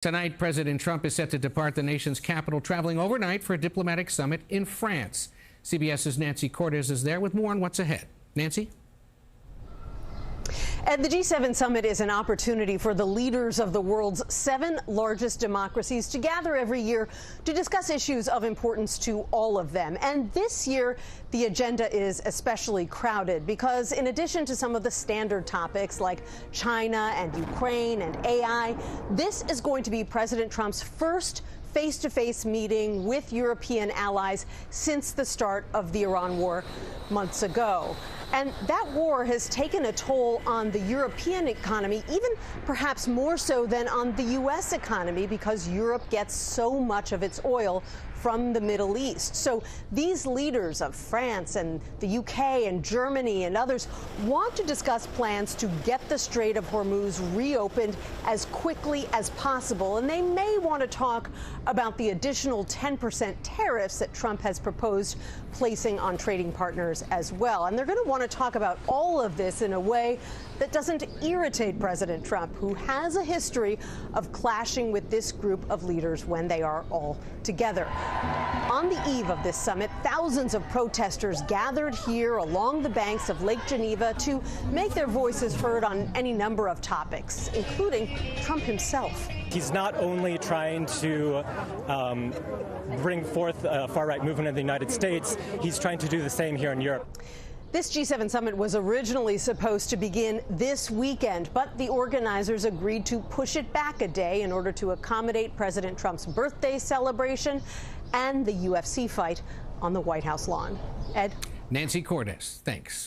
Tonight, President Trump is set to depart the nation's capital, traveling overnight for a diplomatic summit in France. CBS's Nancy Cortez is there with more on what's ahead. Nancy? And the G7 summit is an opportunity for the leaders of the world's 7 largest democracies to gather every year to discuss issues of importance to all of them. And this year, the agenda is especially crowded because in addition to some of the standard topics like China and Ukraine and AI, this is going to be President Trump's first face-to-face meeting with European allies since the start of the Iran war months ago. And that war has taken a toll on the European economy, even perhaps more so than on the U.S. economy, because Europe gets so much of its oil from the Middle East. So these leaders of France and the UK and Germany and others want to discuss plans to get the Strait of Hormuz reopened as quickly as possible. And they may want to talk about the additional 10% tariffs that Trump has proposed placing on trading partners as well. And they're going to want to talk about all of this in a way that doesn't irritate President Trump, who has a history of clashing with this group of leaders when they are all together. On the eve of this summit, thousands of protesters gathered here along the banks of Lake Geneva to make their voices heard on any number of topics, including Trump himself. He's not only trying to bring forth a far-right movement in the United States, he's trying to do the same here in Europe. This G7 summit was originally supposed to begin this weekend, but the organizers agreed to push it back a day in order to accommodate President Trump's birthday celebration and the UFC fight on the White House lawn. Ed? Nancy Cortez, thanks.